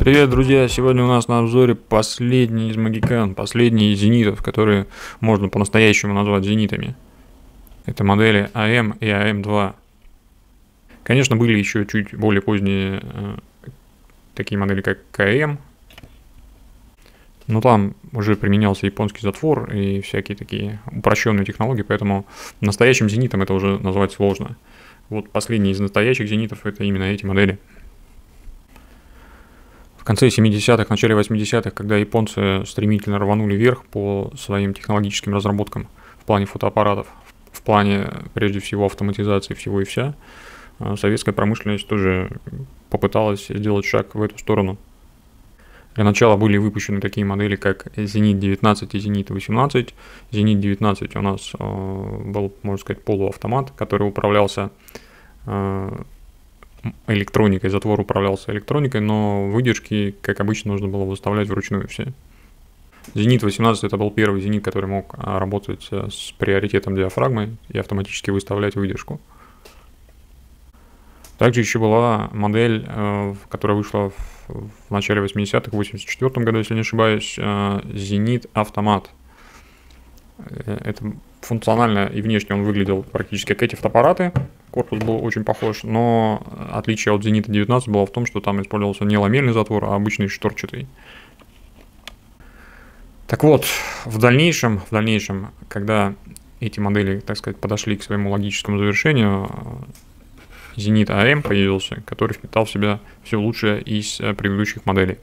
Привет, друзья! Сегодня у нас на обзоре последний из Магикян, последний из зенитов, которые можно по-настоящему назвать зенитами. Это модели АМ и АМ2. Конечно, были еще чуть более поздние такие модели, как КМ, но там уже применялся японский затвор и всякие такие упрощенные технологии, поэтому настоящим зенитом это уже назвать сложно. Вот последний из настоящих зенитов это именно эти модели. В конце 70-х, начале 80-х, когда японцы стремительно рванули вверх по своим технологическим разработкам в плане фотоаппаратов, в плане, прежде всего, автоматизации всего и вся, советская промышленность тоже попыталась сделать шаг в эту сторону. Для начала были выпущены такие модели, как Зенит-19 и Зенит-18. Зенит-19 у нас был, можно сказать, полуавтомат, который управлялся электроникой, затвор управлялся электроникой, но выдержки, как обычно, нужно было выставлять вручную все. Зенит-18 это был первый зенит, который мог работать с приоритетом диафрагмы и автоматически выставлять выдержку. Также еще была модель, которая вышла в начале 80-х, в 84 году, если не ошибаюсь, Зенит-автомат. Это функционально и внешне он выглядел практически как эти фотоаппараты. Корпус был очень похож, но отличие от Зенита-19 было в том, что там использовался не ламельный затвор, а обычный шторчатый. Так вот, в дальнейшем, когда эти модели, так сказать, подошли к своему логическому завершению, Зенит АМ появился, который впитал в себя все лучшее из предыдущих моделей.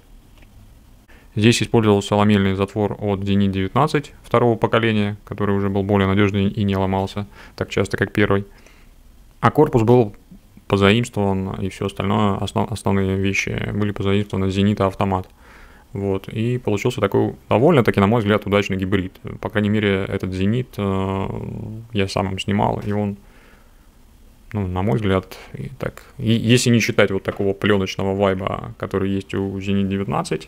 Здесь использовался ламельный затвор от Зенит-19 второго поколения, который уже был более надежный и не ломался так часто, как первый. А корпус был позаимствован, и все остальное, основные вещи были позаимствованы Зенита-автомат. Вот. И получился такой довольно-таки, на мой взгляд, удачный гибрид. По крайней мере, этот Зенит я сам им снимал, и он, на мой взгляд, и если не считать вот такого пленочного вайба, который есть у Зенит-19,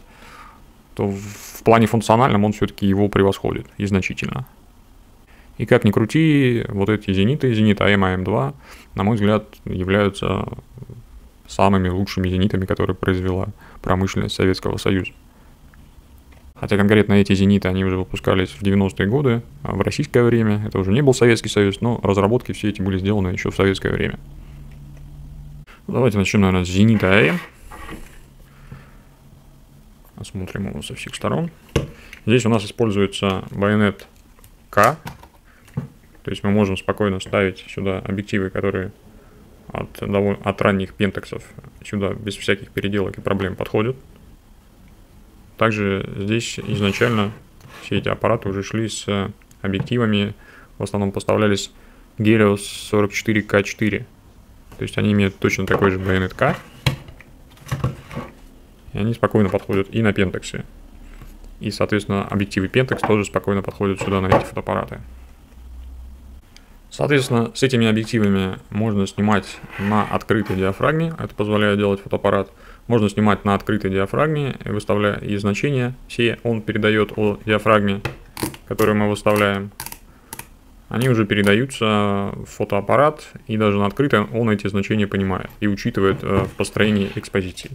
то в плане функциональном он все-таки его превосходит и значительно. И как ни крути, вот эти зениты, Зенит АМ, АМ2, на мой взгляд, являются самыми лучшими зенитами, которые произвела промышленность Советского Союза. Хотя конкретно эти зениты, они уже выпускались в 90-е годы, в российское время, это уже не был Советский Союз, но разработки все эти были сделаны еще в советское время. Давайте начнем, наверное, с Зенита АМ. Осмотрим его со всех сторон. Здесь у нас используется байонет К. То есть мы можем спокойно ставить сюда объективы, которые от ранних пентаксов сюда без всяких переделок и проблем подходят. Также здесь изначально все эти аппараты уже шли с объективами, в основном поставлялись Helios 44К4. То есть они имеют точно такой же байонет К. И они спокойно подходят и на пентаксе. И, соответственно, объективы Pentax тоже спокойно подходят сюда на эти фотоаппараты. Соответственно, с этими объективами можно снимать на открытой диафрагме. Это позволяет делать фотоаппарат. Можно снимать на открытой диафрагме, выставляя и значения. Все он передает о диафрагме, которую мы выставляем. Они уже передаются в фотоаппарат. И даже на открытой он эти значения понимает и учитывает в построении экспозиции.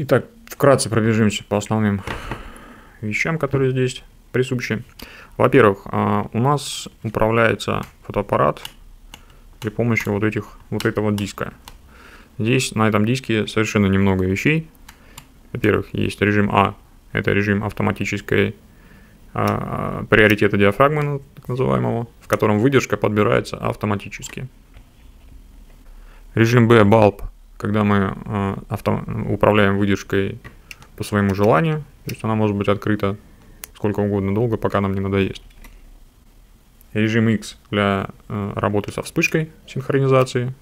Итак, вкратце пробежимся по основным вещам, которые здесь присущи. Во-первых, у нас управляется фотоаппарат при помощи вот этого диска. Здесь на этом диске совершенно немного вещей. Во-первых, есть режим А, это режим автоматической приоритета диафрагмы, так называемого, в котором выдержка подбирается автоматически. Режим Б, Bulb, когда мы управляем выдержкой по своему желанию, то есть она может быть открыта сколько угодно долго, пока нам не надоест. Режим X для работы со вспышкой синхронизации.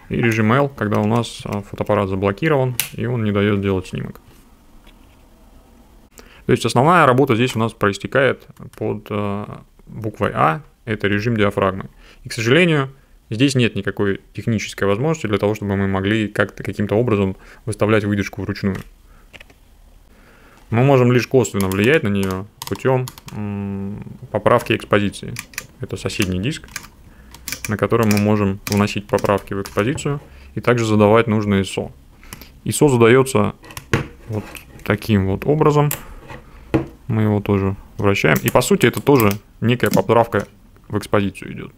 И режим L, когда у нас фотоаппарат заблокирован и он не дает сделать снимок. То есть основная работа здесь у нас проистекает под буквой А, это режим диафрагмы. И, к сожалению, здесь нет никакой технической возможности для того, чтобы мы могли каким-то образом выставлять выдержку вручную. Мы можем лишь косвенно влиять на нее путем поправки экспозиции. Это соседний диск, на котором мы можем вносить поправки в экспозицию и также задавать нужное ISO. ISO задается вот таким вот образом. Мы его тоже вращаем. И по сути это тоже некая поправка в экспозицию идет.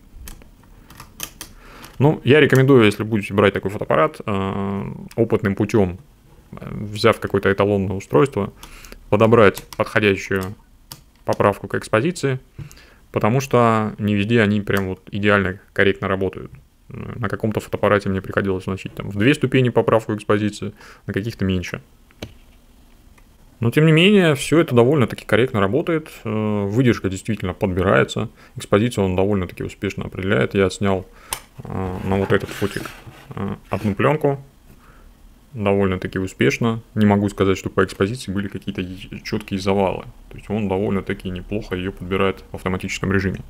Ну, я рекомендую, если будете брать такой фотоаппарат, опытным путем, взяв какое-то эталонное устройство, подобрать подходящую поправку к экспозиции, потому что не везде они прям вот идеально, корректно работают. На каком-то фотоаппарате мне приходилось вносить там в 2 ступени поправку экспозиции, на каких-то меньше. Но тем не менее, все это довольно-таки корректно работает, выдержка действительно подбирается, экспозицию он довольно-таки успешно определяет. Я снял на вот этот фотик одну пленку, довольно-таки успешно. Не могу сказать, что по экспозиции были какие-то четкие завалы. То есть он довольно-таки неплохо ее подбирает в автоматическом режиме.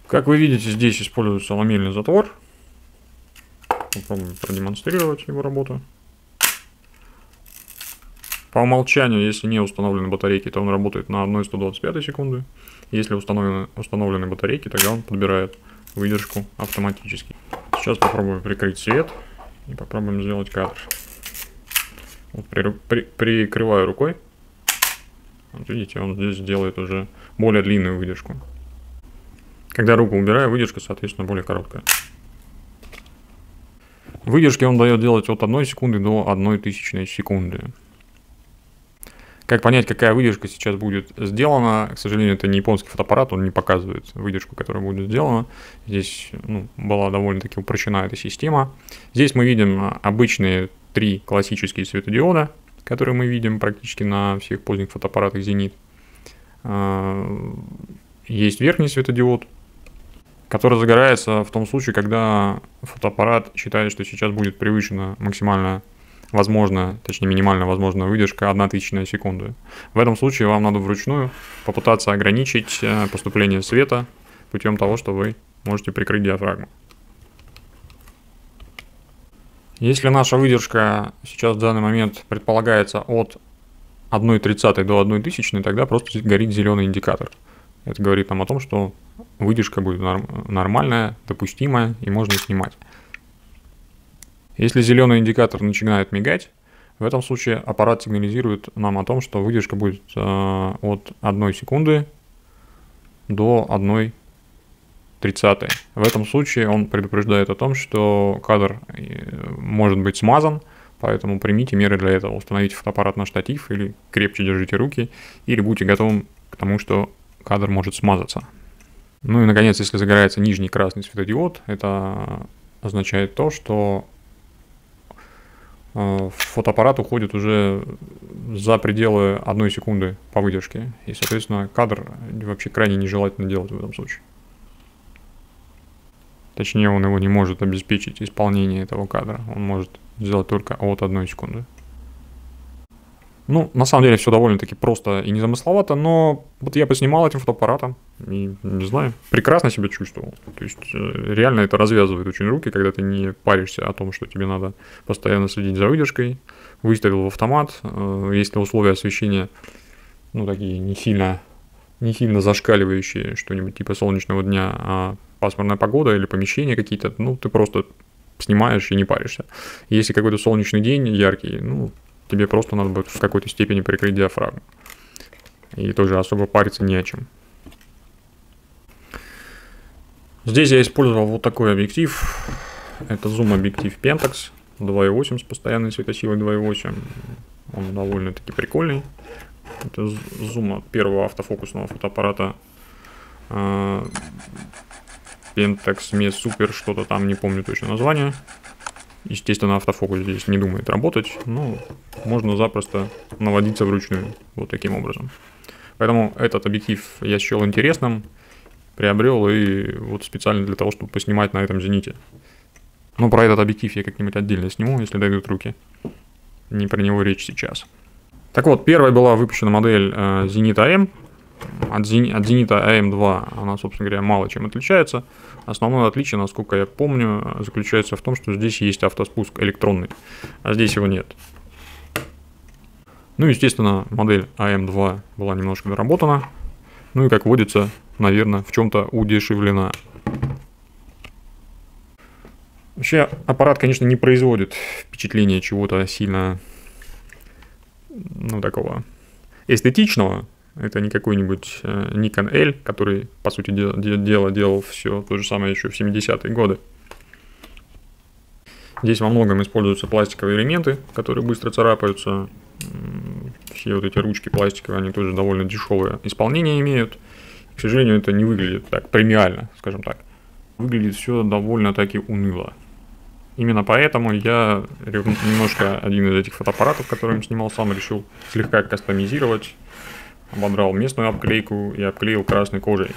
Как вы видите, здесь используется ламельный затвор. Попробуем продемонстрировать его работу. По умолчанию, если не установлены батарейки, то он работает на 1,125 секунды. Если установлены батарейки, тогда он подбирает выдержку автоматически. Сейчас попробуем прикрыть свет и попробуем сделать кадр. Вот прикрываю рукой. Вот видите, он здесь делает уже более длинную выдержку. Когда руку убираю, выдержка, соответственно, более короткая. Выдержки он дает делать от 1 секунды до 0,01 секунды. Как понять, какая выдержка сейчас будет сделана? К сожалению, это не японский фотоаппарат, он не показывает выдержку, которая будет сделана. Здесь была довольно-таки упрощена эта система. Здесь мы видим обычные 3 классические светодиода, которые мы видим практически на всех поздних фотоаппаратах Zenit. Есть верхний светодиод, который загорается в том случае, когда фотоаппарат считает, что сейчас будет превышена максимальная возможно, точнее минимально возможная выдержка 0,01 секунды. В этом случае вам надо вручную попытаться ограничить поступление света путем того, что вы можете прикрыть диафрагму. Если наша выдержка сейчас в данный момент предполагается от 1,30 до 1,1000, тогда просто горит зеленый индикатор. Это говорит нам о том, что выдержка будет нормальная, допустимая и можно снимать. Если зеленый индикатор начинает мигать, в этом случае аппарат сигнализирует нам о том, что выдержка будет от 1 секунды до 1,30. В этом случае он предупреждает о том, что кадр может быть смазан, поэтому примите меры для этого. Установите фотоаппарат на штатив или крепче держите руки, или будьте готовы к тому, что кадр может смазаться. Ну и наконец, если загорается нижний красный светодиод, это означает то, что фотоаппарат уходит уже за пределы 1 секунды по выдержке. И, соответственно, кадр вообще крайне нежелательно делать в этом случае. Точнее, он его не может обеспечить исполнение этого кадра. Он может сделать только от 1 секунды. Ну, на самом деле, все довольно-таки просто и незамысловато, но вот я поснимал этим фотоаппаратом и, не знаю, прекрасно себя чувствовал. То есть, реально это развязывает очень руки, когда ты не паришься о том, что тебе надо постоянно следить за выдержкой. Выставил в автомат, если условия освещения, такие не сильно зашкаливающие, что-нибудь типа солнечного дня, а пасмурная погода или помещения какие-то, ты просто снимаешь и не паришься. Если какой-то солнечный день яркий, тебе просто надо будет в какой-то степени прикрыть диафрагму. И тоже особо париться не о чем. Здесь я использовал вот такой объектив. Это зум-объектив Pentax 2.8 с постоянной светосилой 2.8. Он довольно-таки прикольный. Это зум от первого автофокусного фотоаппарата Pentax Me Super, что-то там, не помню точно название. Естественно, автофокус здесь не думает работать, но можно запросто наводиться вручную вот таким образом. Поэтому этот объектив я счел интересным, приобрел и вот специально для того, чтобы поснимать на этом Зените. Но про этот объектив я как-нибудь отдельно сниму, если дойдут руки. Не про него речь сейчас. Так вот, первой была выпущена модель Zenit AM. От Zenit AM2 она, собственно говоря, мало чем отличается. Основное отличие, насколько я помню, заключается в том, что здесь есть автоспуск электронный, а здесь его нет. Естественно, модель AM2 была немножко доработана. И, как водится, наверное, в чем-то удешевлена. Вообще аппарат, конечно, не производит впечатление чего-то сильно, ну, такого эстетичного. Это не какой-нибудь Nikon L, который, по сути дела, делал все то же самое еще в 70-е годы. Здесь во многом используются пластиковые элементы, которые быстро царапаются. Все вот эти ручки пластиковые, они тоже довольно дешевое исполнение имеют. К сожалению, это не выглядит так премиально, скажем так. Выглядит все довольно-таки уныло. Именно поэтому я немножко один из этих фотоаппаратов, которым снимал сам, решил слегка кастомизировать. Ободрал местную обклейку и обклеил красной кожей.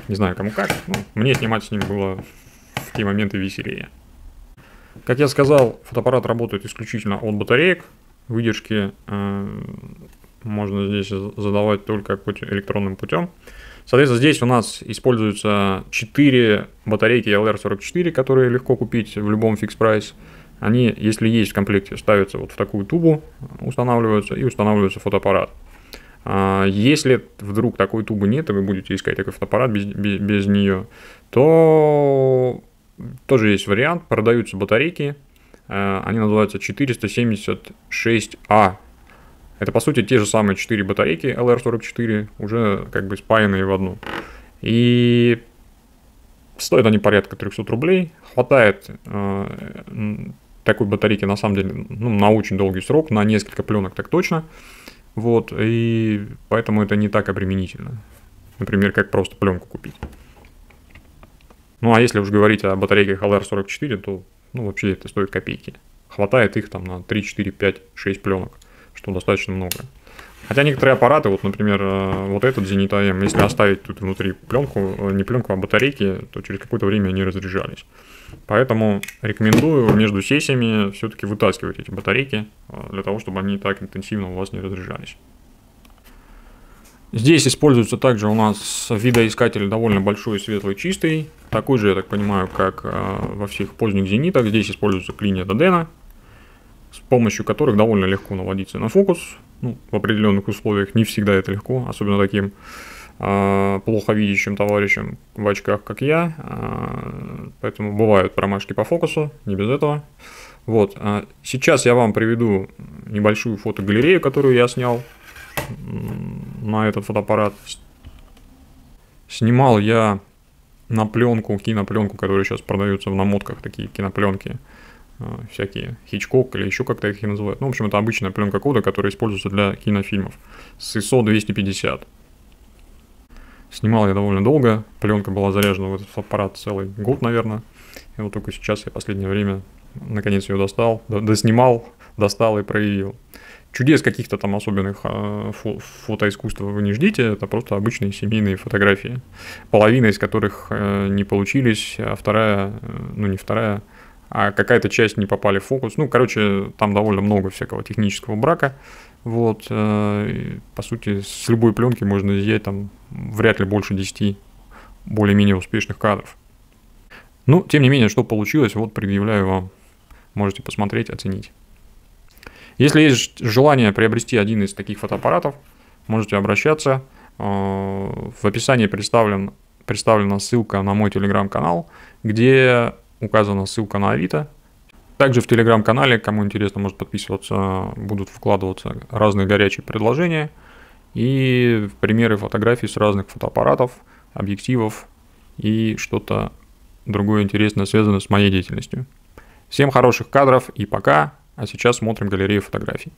Не знаю, кому как, но мне снимать с ним было в те моменты веселее. Как я сказал, фотоаппарат работает исключительно от батареек. Выдержки можно здесь задавать только электронным путем. Соответственно, здесь у нас используются 4 батарейки LR44, которые легко купить в любом фикс-прайс. Они, если есть в комплекте, ставятся вот в такую тубу, устанавливаются и устанавливается фотоаппарат. Если вдруг такой тубы нет, и вы будете искать такой фотоаппарат без нее, то тоже есть вариант, продаются батарейки, они называются 476А. Это, по сути, те же самые 4 батарейки LR44, уже как бы спаянные в одну. И стоят они порядка 300 рублей. Хватает такой батарейки, на самом деле, ну, на очень долгий срок, на несколько пленок так точно. Вот, и поэтому это не так обременительно. Например, как просто пленку купить. Ну, а если уж говорить о батарейках LR44, то, ну, вообще это стоит копейки. Хватает их там на 3, 4, 5, 6 пленок, что достаточно много. Хотя некоторые аппараты, вот, например, вот этот Zenit AM, если оставить тут внутри пленку, не пленку, а батарейки, то через какое-то время они разряжались. Поэтому рекомендую между сессиями все-таки вытаскивать эти батарейки, для того, чтобы они так интенсивно у вас не разряжались. Здесь используется также у нас видоискатель довольно большой, светлый, чистый. Такой же, я так понимаю, как во всех поздних зенитах. Здесь используется линия Dodena, с помощью которых довольно легко наводиться на фокус. Ну, в определенных условиях не всегда это легко, особенно таким плохо видящим товарищам в очках, как я. Поэтому бывают промашки по фокусу, не без этого. Вот. Сейчас я вам приведу небольшую фотогалерею, которую я снял на этот фотоаппарат. Снимал я на пленку, кинопленку, которая сейчас продаются в намотках, такие кинопленки, всякие Hitchcock или еще как-то их называют. Ну, в общем, это обычная пленка кода, которая используется для кинофильмов с ISO 250. Снимал я довольно долго, пленка была заряжена в этот аппарат целый год, наверное. И вот только сейчас я в последнее время наконец ее достал, доснимал, достал и проявил. Чудес каких-то там особенных фотоискусства вы не ждите, это просто обычные семейные фотографии, половина из которых не получились, а вторая, ну не вторая, а какая-то часть не попали в фокус. Ну, короче, там довольно много всякого технического брака. Вот, по сути, с любой пленки можно изъять там вряд ли больше 10 более-менее успешных кадров. Ну, тем не менее, что получилось, вот предъявляю вам. Можете посмотреть, оценить. Если есть желание приобрести один из таких фотоаппаратов, можете обращаться. В описании представлена ссылка на мой телеграм-канал, где указана ссылка на Авито. Также в телеграм-канале, кому интересно, может подписываться, будут вкладываться разные горячие предложения и примеры фотографий с разных фотоаппаратов, объективов и что-то другое интересное, связанное с моей деятельностью. Всем хороших кадров и пока! А сейчас смотрим галерею фотографий.